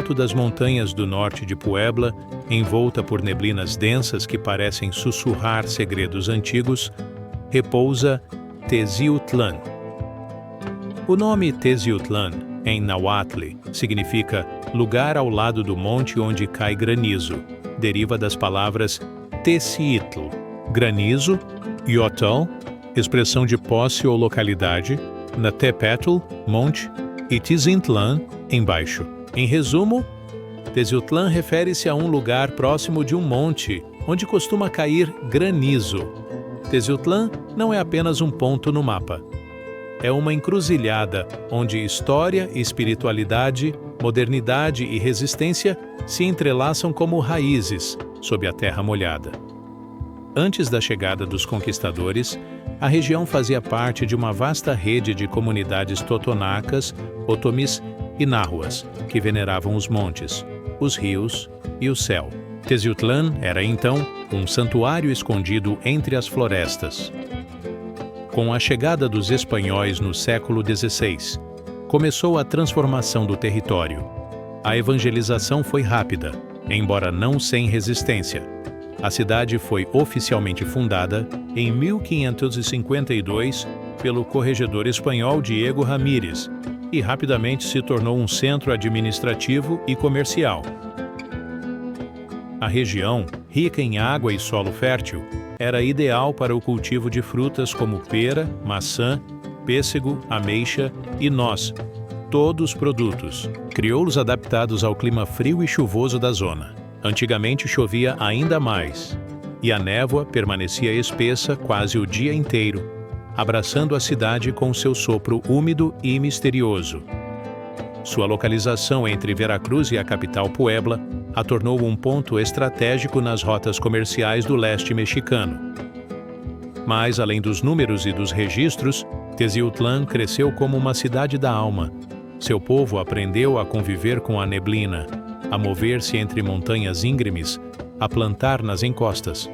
alto das montanhas do norte de Puebla, envolta por neblinas densas que parecem sussurrar segredos antigos, repousa Teciutlán. O nome Teciutlán, em nahuatl, significa lugar ao lado do monte onde cai granizo. Deriva das palavras Teciitl, granizo, Yotl, expressão de posse ou localidade, Natepetl, monte, e Tizintlan, embaixo. Em resumo, Teciutlán refere-se a um lugar próximo de um monte, onde costuma cair granizo. Teciutlán não é apenas um ponto no mapa. É uma encruzilhada onde história, espiritualidade, modernidade e resistência se entrelaçam como raízes sob a terra molhada. Antes da chegada dos conquistadores, a região fazia parte de uma vasta rede de comunidades totonacas, otomis e náhuas, que veneravam os montes, os rios e o céu. Teciutlán era, então, um santuário escondido entre as florestas. Com a chegada dos espanhóis no século XVI, começou a transformação do território. A evangelização foi rápida, embora não sem resistência. A cidade foi oficialmente fundada em 1552 pelo corregedor espanhol Diego Ramírez e rapidamente se tornou um centro administrativo e comercial. A região, rica em água e solo fértil, era ideal para o cultivo de frutas como pera, maçã, pêssego, ameixa e noz, todos produtos, crioulos adaptados ao clima frio e chuvoso da zona. Antigamente chovia ainda mais, e a névoa permanecia espessa quase o dia inteiro, abraçando a cidade com seu sopro úmido e misterioso. Sua localização entre Veracruz e a capital Puebla a tornou um ponto estratégico nas rotas comerciais do leste mexicano. Mas, além dos números e dos registros, Teciutlán cresceu como uma cidade da alma. Seu povo aprendeu a conviver com a neblina, a mover-se entre montanhas íngremes, a plantar nas encostas.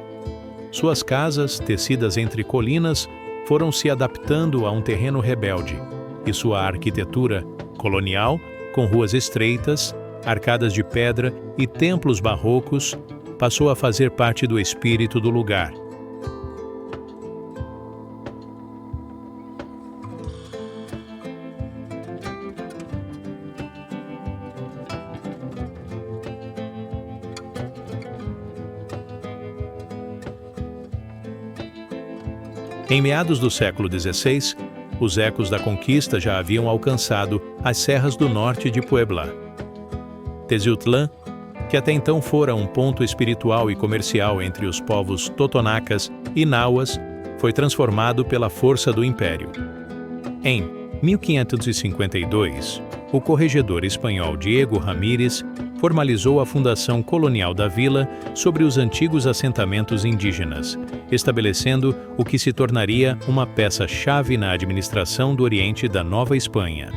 Suas casas, tecidas entre colinas, foram se adaptando a um terreno rebelde, e sua arquitetura, colonial, com ruas estreitas, arcadas de pedra e templos barrocos, passou a fazer parte do espírito do lugar. Em meados do século XVI, os ecos da conquista já haviam alcançado as serras do norte de Puebla. Teciutlán, que até então fora um ponto espiritual e comercial entre os povos totonacas e náhuas, foi transformado pela força do império. Em 1552, o corregedor espanhol Diego Ramírez formalizou a fundação colonial da vila sobre os antigos assentamentos indígenas, estabelecendo o que se tornaria uma peça-chave na administração do Oriente da Nova Espanha.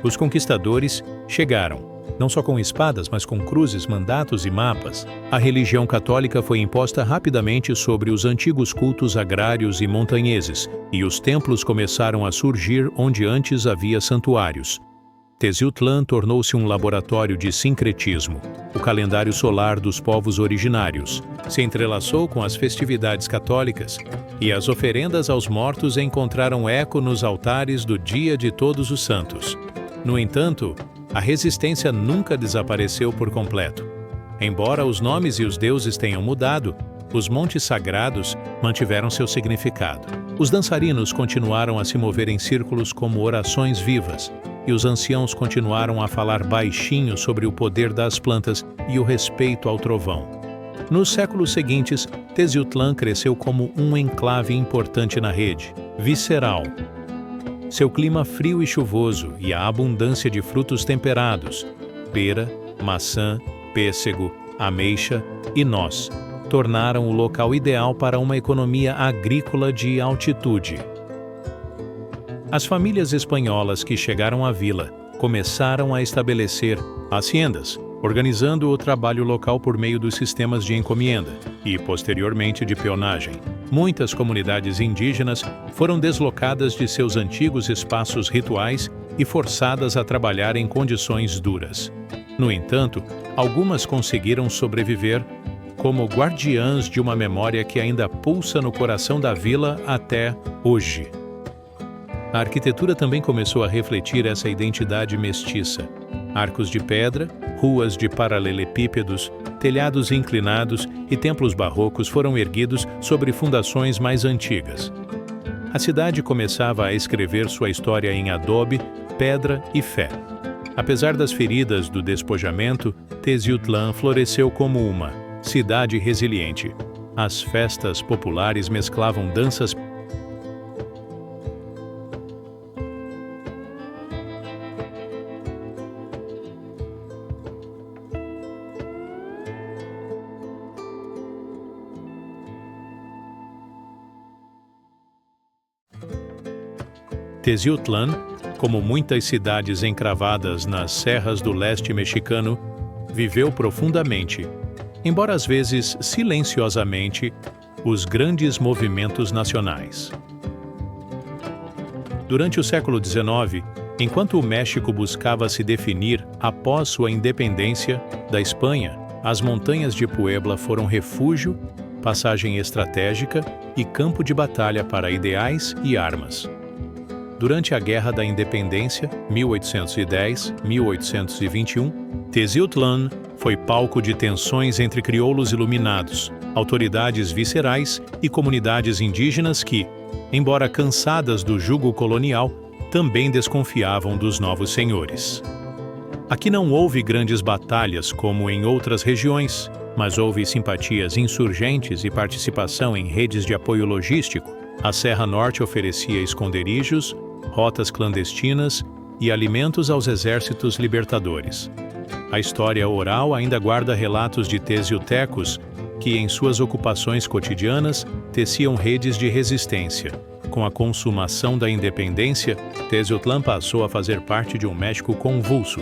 Os conquistadores chegaram, não só com espadas, mas com cruzes, mandatos e mapas. A religião católica foi imposta rapidamente sobre os antigos cultos agrários e montanheses, e os templos começaram a surgir onde antes havia santuários. Teciutlán tornou-se um laboratório de sincretismo. O calendário solar dos povos originários se entrelaçou com as festividades católicas, e as oferendas aos mortos encontraram eco nos altares do Dia de Todos os Santos. No entanto, a resistência nunca desapareceu por completo. Embora os nomes e os deuses tenham mudado, os montes sagrados mantiveram seu significado. Os dançarinos continuaram a se mover em círculos como orações vivas, e os anciãos continuaram a falar baixinho sobre o poder das plantas e o respeito ao trovão. Nos séculos seguintes, Teciutlán cresceu como um enclave importante na rede, visceral. Seu clima frio e chuvoso e a abundância de frutos temperados, pera, maçã, pêssego, ameixa e noz, tornaram o local ideal para uma economia agrícola de altitude. As famílias espanholas que chegaram à vila começaram a estabelecer haciendas, organizando o trabalho local por meio dos sistemas de encomenda e, posteriormente, de peonagem. Muitas comunidades indígenas foram deslocadas de seus antigos espaços rituais e forçadas a trabalhar em condições duras. No entanto, algumas conseguiram sobreviver como guardiãs de uma memória que ainda pulsa no coração da vila até hoje. A arquitetura também começou a refletir essa identidade mestiça. Arcos de pedra, ruas de paralelepípedos, telhados inclinados e templos barrocos foram erguidos sobre fundações mais antigas. A cidade começava a escrever sua história em adobe, pedra e fé. Apesar das feridas do despojamento, Tezeutlán floresceu como uma cidade resiliente. As festas populares mesclavam danças Tezeutlán, como muitas cidades encravadas nas serras do leste mexicano, viveu profundamente, embora às vezes silenciosamente, os grandes movimentos nacionais. Durante o século XIX, enquanto o México buscava se definir após sua independência da Espanha, as montanhas de Puebla foram refúgio, passagem estratégica e campo de batalha para ideais e armas. Durante a Guerra da Independência, 1810-1821, Tezeutlán foi palco de tensões entre crioulos iluminados, autoridades viscerais e comunidades indígenas que, embora cansadas do jugo colonial, também desconfiavam dos novos senhores. Aqui não houve grandes batalhas como em outras regiões, mas houve simpatias insurgentes e participação em redes de apoio logístico. A Serra Norte oferecia esconderijos, rotas clandestinas e alimentos aos exércitos libertadores. A história oral ainda guarda relatos de tezultecos que, em suas ocupações cotidianas, teciam redes de resistência. Com a consumação da independência, Tezeutlán passou a fazer parte de um México convulso.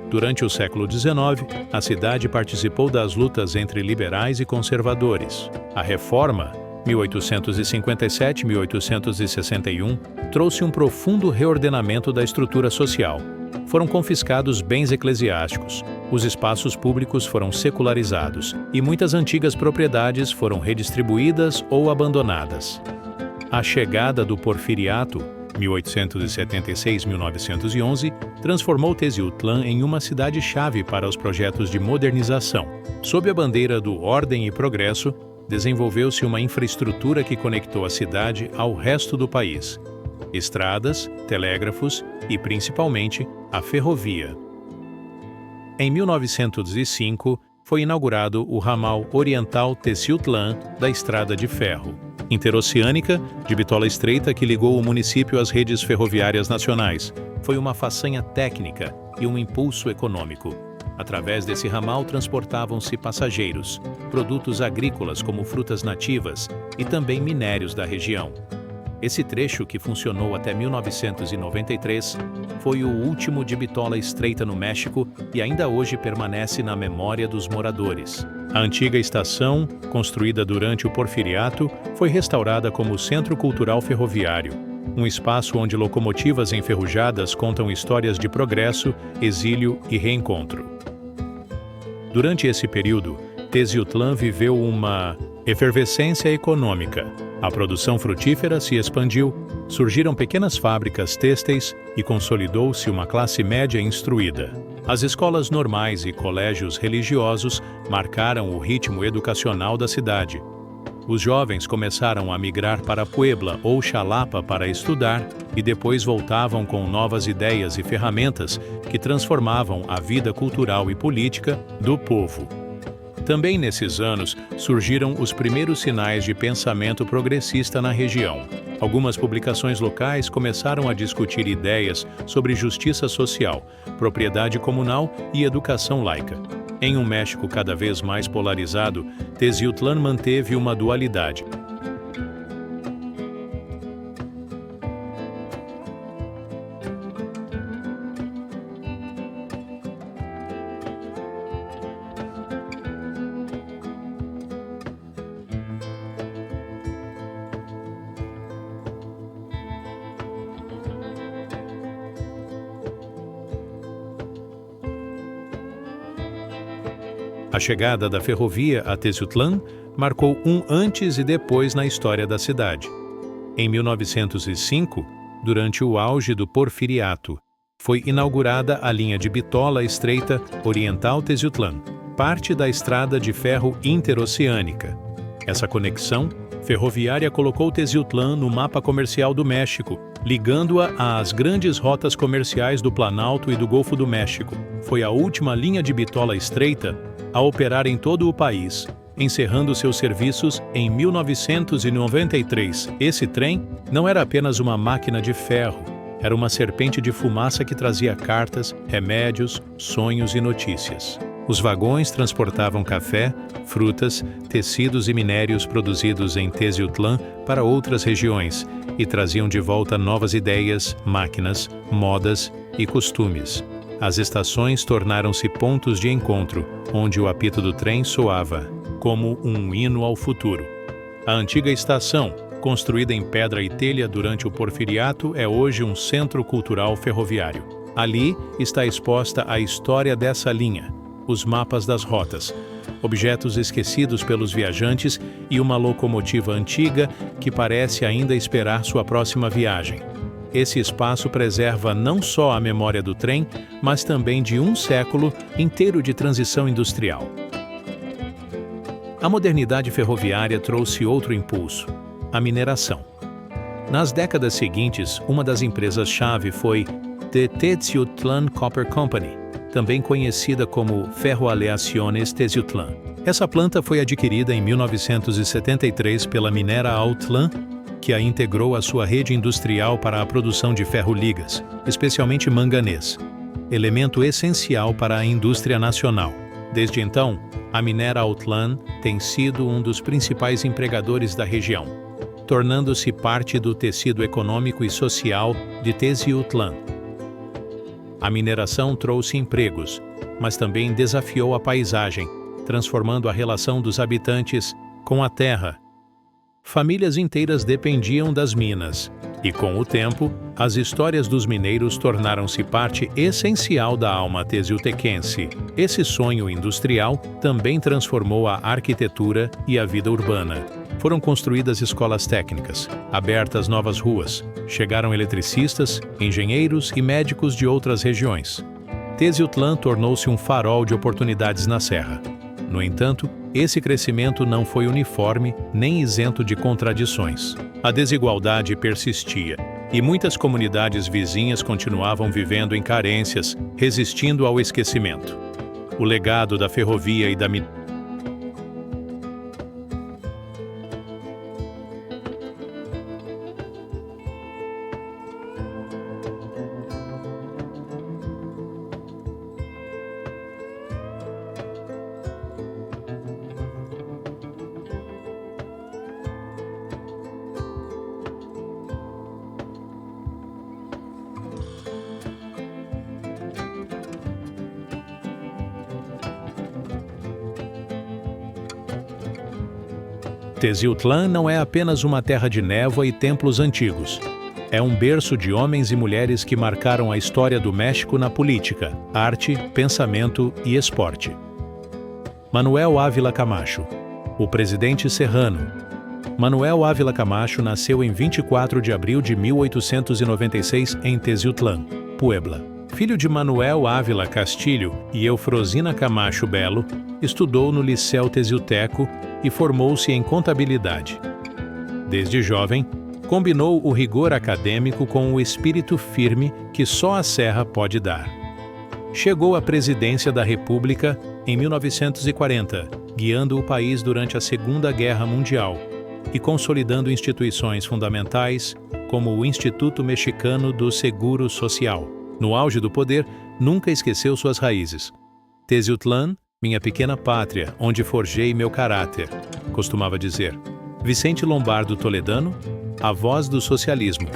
Durante o século XIX, a cidade participou das lutas entre liberais e conservadores. A Reforma, 1857-1861, trouxe um profundo reordenamento da estrutura social. Foram confiscados bens eclesiásticos, os espaços públicos foram secularizados e muitas antigas propriedades foram redistribuídas ou abandonadas. A chegada do Porfiriato, 1876-1911, transformou Tezeutlán em uma cidade-chave para os projetos de modernização. Sob a bandeira do Ordem e Progresso, desenvolveu-se uma infraestrutura que conectou a cidade ao resto do país: estradas, telégrafos e, principalmente, a ferrovia. Em 1905, foi inaugurado o ramal Oriental Tezeutlán da Estrada de Ferro interoceânica de bitola estreita que ligou o município às redes ferroviárias nacionais. Foi uma façanha técnica e um impulso econômico. Através desse ramal transportavam-se passageiros, produtos agrícolas como frutas nativas e também minérios da região. Esse trecho, que funcionou até 1993, foi o último de bitola estreita no México e ainda hoje permanece na memória dos moradores. A antiga estação, construída durante o Porfiriato, foi restaurada como Centro Cultural Ferroviário, um espaço onde locomotivas enferrujadas contam histórias de progresso, exílio e reencontro. Durante esse período, Tezeutlán viveu uma efervescência econômica. A produção frutífera se expandiu, surgiram pequenas fábricas têxteis e consolidou-se uma classe média instruída. As escolas normais e colégios religiosos marcaram o ritmo educacional da cidade. Os jovens começaram a migrar para Puebla ou Xalapa para estudar e depois voltavam com novas ideias e ferramentas que transformavam a vida cultural e política do povo. Também nesses anos surgiram os primeiros sinais de pensamento progressista na região. Algumas publicações locais começaram a discutir ideias sobre justiça social, propriedade comunal e educação laica. Em um México cada vez mais polarizado, Tezeutlán manteve uma dualidade. A chegada da ferrovia a Teciutlán marcou um antes e depois na história da cidade. Em 1905, durante o auge do Porfiriato, foi inaugurada a linha de Bitola Estreita Oriental Teciutlán, parte da estrada de ferro interoceânica. Essa conexão ferroviária colocou Teciutlán no mapa comercial do México, ligando-a às grandes rotas comerciais do Planalto e do Golfo do México. Foi a última linha de Bitola Estreita a operar em todo o país, encerrando seus serviços em 1993. Esse trem não era apenas uma máquina de ferro, era uma serpente de fumaça que trazia cartas, remédios, sonhos e notícias. Os vagões transportavam café, frutas, tecidos e minérios produzidos em Teciutlán para outras regiões e traziam de volta novas ideias, máquinas, modas e costumes. As estações tornaram-se pontos de encontro, onde o apito do trem soava como um hino ao futuro. A antiga estação, construída em pedra e telha durante o Porfiriato, é hoje um centro cultural ferroviário. Ali está exposta a história dessa linha, os mapas das rotas, objetos esquecidos pelos viajantes e uma locomotiva antiga que parece ainda esperar sua próxima viagem. Esse espaço preserva não só a memória do trem, mas também de um século inteiro de transição industrial. A modernidade ferroviária trouxe outro impulso: a mineração. Nas décadas seguintes, uma das empresas-chave foi The Teciutlán Copper Company, também conhecida como Ferroaleaciones Teciutlán. Essa planta foi adquirida em 1973 pela minera Autlán, que a integrou à sua rede industrial para a produção de ferro-ligas, especialmente manganês, elemento essencial para a indústria nacional. Desde então, a minera Autlán tem sido um dos principais empregadores da região, tornando-se parte do tecido econômico e social de Teciutlán. A mineração trouxe empregos, mas também desafiou a paisagem, transformando a relação dos habitantes com a terra. Famílias inteiras dependiam das minas, e com o tempo, as histórias dos mineiros tornaram-se parte essencial da alma teciutequense. Esse sonho industrial também transformou a arquitetura e a vida urbana. Foram construídas escolas técnicas, abertas novas ruas, chegaram eletricistas, engenheiros e médicos de outras regiões. Teciutlán tornou-se um farol de oportunidades na serra. No entanto, esse crescimento não foi uniforme nem isento de contradições. A desigualdade persistia, e muitas comunidades vizinhas continuavam vivendo em carências, resistindo ao esquecimento. O legado da ferrovia e da mineração Teciutlán não é apenas uma terra de névoa e templos antigos. É um berço de homens e mulheres que marcaram a história do México na política, arte, pensamento e esporte. Manuel Ávila Camacho, o presidente serrano. Manuel Ávila Camacho nasceu em 24 de abril de 1896 em Teciutlán, Puebla. Filho de Manuel Ávila Castilho e Eufrosina Camacho Belo, estudou no Liceu Teciuteco e formou-se em contabilidade. Desde jovem, combinou o rigor acadêmico com o espírito firme que só a serra pode dar. Chegou à presidência da República em 1940, guiando o país durante a Segunda Guerra Mundial e consolidando instituições fundamentais como o Instituto Mexicano do Seguro Social. No auge do poder, nunca esqueceu suas raízes. Teciutlán, minha pequena pátria, onde forjei meu caráter, costumava dizer. Vicente Lombardo Toledano, a voz do socialismo.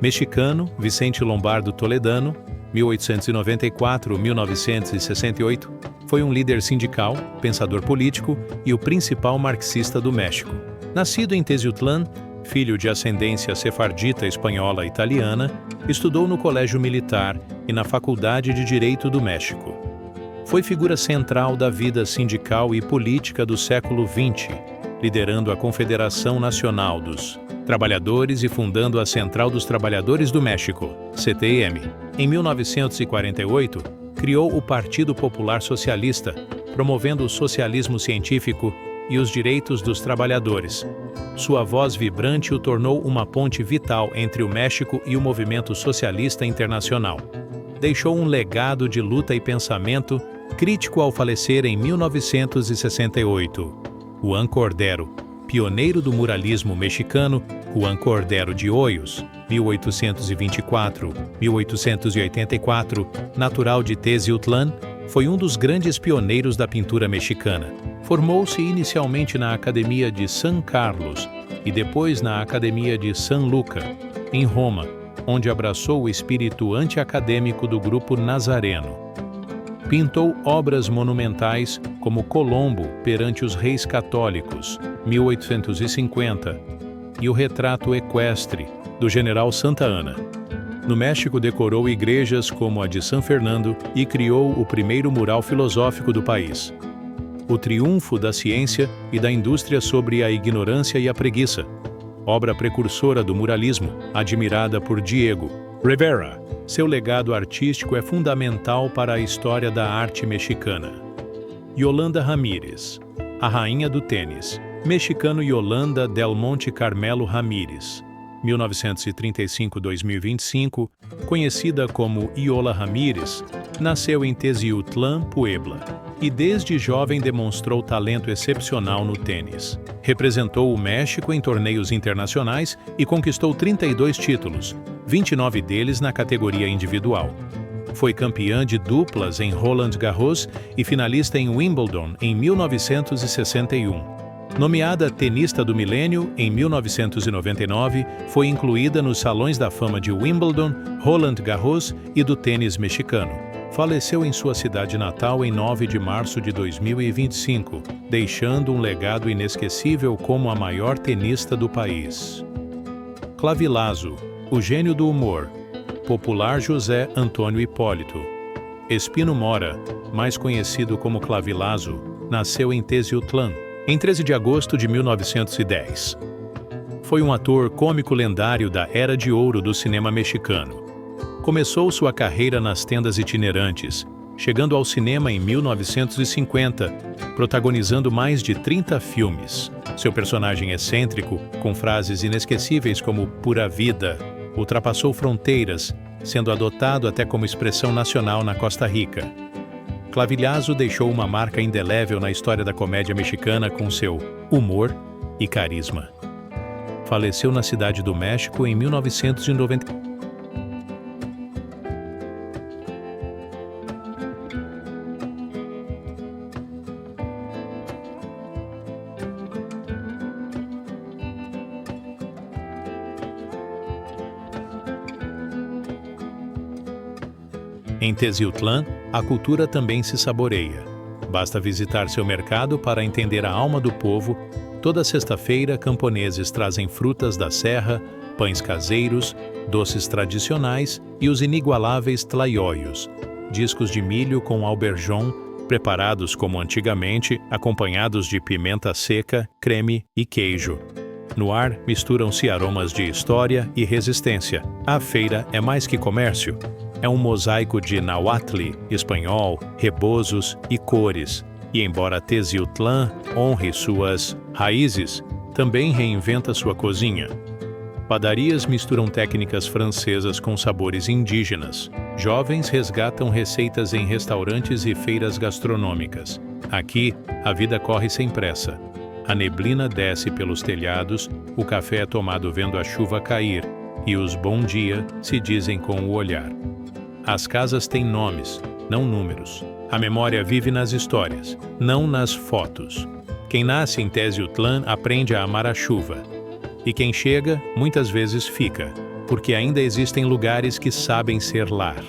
Mexicano, Vicente Lombardo Toledano, 1894-1968, foi um líder sindical, pensador político e o principal marxista do México. Nascido em Teciutlán, filho de ascendência sefardita espanhola e italiana, estudou no Colégio Militar e na Faculdade de Direito do México. Foi figura central da vida sindical e política do século XX, liderando a Confederação Nacional dos Trabalhadores e fundando a Central dos Trabalhadores do México, CTM. Em 1948, criou o Partido Popular Socialista, promovendo o socialismo científico e os direitos dos trabalhadores. Sua voz vibrante o tornou uma ponte vital entre o México e o movimento socialista internacional. Deixou um legado de luta e pensamento crítico ao falecer em 1968. Juan Cordero, pioneiro do muralismo mexicano, Juan Cordero de Hoyos, 1824-1884, natural de Teciutlán, foi um dos grandes pioneiros da pintura mexicana. Formou-se inicialmente na Academia de San Carlos e depois na Academia de San Luca, em Roma, onde abraçou o espírito anti-acadêmico do grupo Nazareno. Pintou obras monumentais como Colombo perante os Reis Católicos, 1850, e o Retrato Equestre, do General Santa Anna. No México decorou igrejas como a de San Fernando e criou o primeiro mural filosófico do país. O Triunfo da Ciência e da Indústria sobre a Ignorância e a Preguiça, obra precursora do muralismo, admirada por Diego Rivera. Seu legado artístico é fundamental para a história da arte mexicana. Yolanda Ramírez, a rainha do tênis. Mexicano Yolanda del Monte Carmelo Ramírez, 1935-2025, conhecida como Yola Ramírez, nasceu em Teciutlán, Puebla, e desde jovem demonstrou talento excepcional no tênis. Representou o México em torneios internacionais e conquistou 32 títulos, 29 deles na categoria individual. Foi campeã de duplas em Roland Garros e finalista em Wimbledon em 1961. Nomeada Tenista do Milênio em 1999, foi incluída nos Salões da Fama de Wimbledon, Roland Garros e do tênis mexicano. Faleceu em sua cidade natal em 9 de março de 2025, deixando um legado inesquecível como a maior tenista do país. Clavilazo, o gênio do humor. Popular José Antônio Hipólito. Espino Mora, mais conhecido como Clavilazo, nasceu em Teciutlán, em 13 de agosto de 1910. Foi um ator cômico lendário da Era de Ouro do cinema mexicano. Começou sua carreira nas tendas itinerantes, chegando ao cinema em 1950, protagonizando mais de 30 filmes. Seu personagem excêntrico, com frases inesquecíveis como pura vida, ultrapassou fronteiras, sendo adotado até como expressão nacional na Costa Rica. Clavilazo deixou uma marca indelével na história da comédia mexicana com seu humor e carisma. Faleceu na Cidade do México em 1990. Em Teciutlán, a cultura também se saboreia. Basta visitar seu mercado para entender a alma do povo. Toda sexta-feira, camponeses trazem frutas da serra, pães caseiros, doces tradicionais e os inigualáveis tlaioios, discos de milho com alberjón, preparados como antigamente, acompanhados de pimenta seca, creme e queijo. No ar, misturam-se aromas de história e resistência. A feira é mais que comércio. É um mosaico de nahuatl, espanhol, rebozos e cores. E embora Teciutlán honre suas raízes, também reinventa sua cozinha. Padarias misturam técnicas francesas com sabores indígenas. Jovens resgatam receitas em restaurantes e feiras gastronômicas. Aqui, a vida corre sem pressa. A neblina desce pelos telhados, o café é tomado vendo a chuva cair, e os bom dia se dizem com o olhar. As casas têm nomes, não números. A memória vive nas histórias, não nas fotos. Quem nasce em Teciutlán aprende a amar a chuva. E quem chega, muitas vezes fica, porque ainda existem lugares que sabem ser lar.